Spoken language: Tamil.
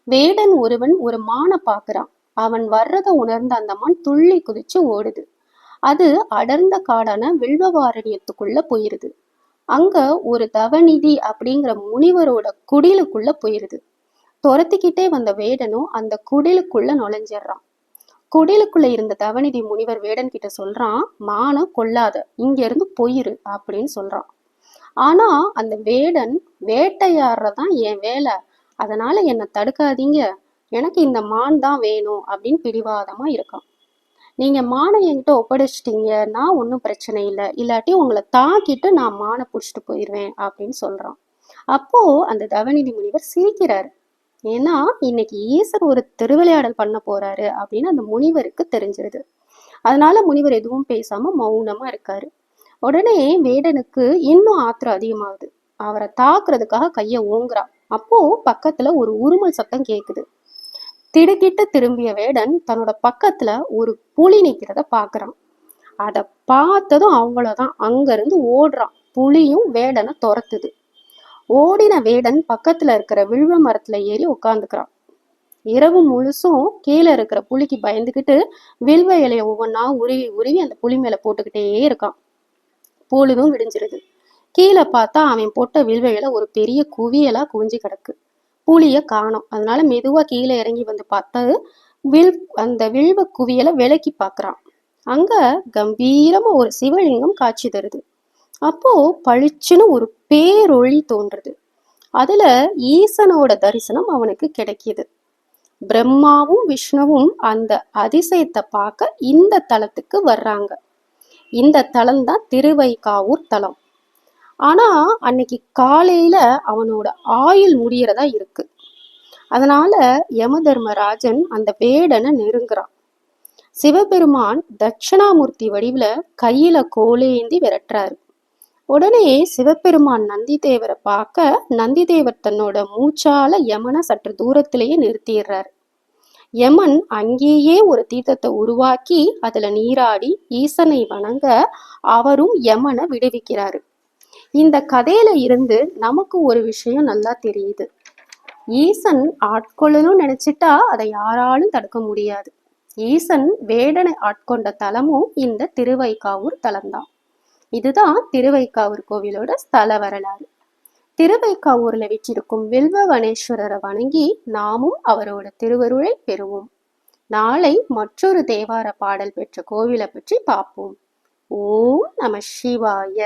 வேடன் ஒருவன் ஒரு மானை பாக்குறான். அவன் வர்றத உணர்ந்த அந்த மான் துள்ளி குதிச்சு ஓடுது. அது அடர்ந்த காடான வில்வவாரண்யத்துக்குள்ள போயிருது. அங்க ஒரு தவநிதி அப்படிங்கிற முனிவரோட குடிலுக்குள்ள போயிருது. துரத்திக்கிட்டே வந்த வேடனும் அந்த குடிலுக்குள்ள நுழைஞ்சிடுறான். குடிலுக்குள்ள இருந்த தவநிதி முனிவர் வேடன் கிட்ட சொல்றான், மான கொல்லாத, இங்க இருந்து போயிரு அப்படின்னு சொல்றான். ஆனா அந்த வேடன், வேட்டையாடுறதான் என் வேலை, அதனால என்னை தடுக்காதீங்க, எனக்கு இந்த மான் தான் வேணும் அப்படின்னு பிடிவாதமா இருக்கான். நீங்க மானை என்கிட்ட ஒப்படைச்சிட்டீங்க, நான் ஒன்றும் பிரச்சனை இல்லை, இல்லாட்டி உங்களை தாக்கிட்டு நான் மானை பிடிச்சிட்டு போயிடுவேன் அப்படின்னு சொல்றான். அப்போ அந்த தவநிதி முனிவர் சிரிக்கிறாரு. ஏன்னா இன்னைக்கு ஈசர் ஒரு திருவிளையாடல் பண்ண போறாரு அப்படின்னு அந்த முனிவருக்கு தெரிஞ்சிருது. அதனால முனிவர் எதுவும் பேசாம மௌனமா இருக்காரு. உடனே வேடனுக்கு இன்னும் ஆத்திரம் அதிகமாகுது. அவரை தாக்குறதுக்காக கைய ஓங்குறான். அப்போ பக்கத்துல ஒரு உருமல் சத்தம் கேக்குது. திடுக்கிட்டு திரும்பிய வேடன் தன்னோட பக்கத்துல ஒரு புலி நிக்கிறத பாக்குறான். அத பார்த்ததும் அவ்வளவுதான், அங்க இருந்து ஓடுறான். புலியும் வேடனை துரத்துது. ஓடின வேடன் பக்கத்துல இருக்கிற வில்வ மரத்துல ஏறி உட்காந்துக்கிறான். இரவு முழுசும் கீழே இருக்கிற புலிக்கு பயந்துகிட்டு வில்வ இலைய ஒவ்வொன்னா உருவி உருவி அந்த புலி மேல போட்டுக்கிட்டே இருக்கான். பொழுதும் விடிஞ்சிருது. கீழே பார்த்தா அவன் போட்ட வில்வ இலை ஒரு பெரிய குவியலா குவிஞ்சு கிடக்கு. புலிய காணோம். அதனால மெதுவா கீழே இறங்கி வந்து பார்த்தா அந்த வில்வ குவியலை விலக்கி பாக்குறான். அங்க கம்பீரமா ஒரு சிவலிங்கம் காட்சி தருது. அப்போ பளிச்சுன்னு ஒரு பேரொளி தோன்றுது. அதுல ஈசனோட தரிசனம் அவனுக்கு கிடைக்கிது. பிரம்மாவும் விஷ்ணுவும் அந்த அதிசயத்தை பார்க்க இந்த தலத்துக்கு வர்றாங்க. இந்த தலம் தான் திருவைகாவூர் தலம். ஆனா அன்னைக்கு காலையில அவனோட ஆயுள் முடியறதா இருக்கு. அதனால யம தர்மராஜன் அந்த வேடனை நெருங்குறான். சிவபெருமான் தட்சிணாமூர்த்தி வடிவுல கையில கோலேந்தி விரட்டுறாரு. உடனே சிவபெருமான் நந்தி தேவரை பார்க்க நந்தி தேவர் தன்னோட மூச்சால யமனை சற்று தூரத்திலேயே நிறுத்திடுறாரு. யமன் அங்கேயே ஒரு தீர்த்தத்தை உருவாக்கி அதுல நீராடி ஈசனை வணங்க அவரும் யமனை விடுவிக்கிறாரு. இந்த கதையில இருந்து நமக்கு ஒரு விஷயம் நல்லா தெரியுது. ஈசன் ஆட்கொள்ளணும்னு நினைச்சிட்டா அதை யாராலும் தடுக்க முடியாது. ஈசன் வேடனை ஆட்கொண்ட தலமும் இந்த திருவைகாவூர் தலம்தான். இதுதான் திருவைகாவூர் கோவிலோட ஸ்தல வரலாறு. திருவைகாவூர்ல வீற்றிருக்கும் வில்வவனேஸ்வரரை வணங்கி நாமும் அவரோட திருவருளை பெறுவோம். நாளை மற்றொரு தேவார பாடல் பெற்ற கோவிலை பற்றி பார்ப்போம். ஓம் நம சிவாய.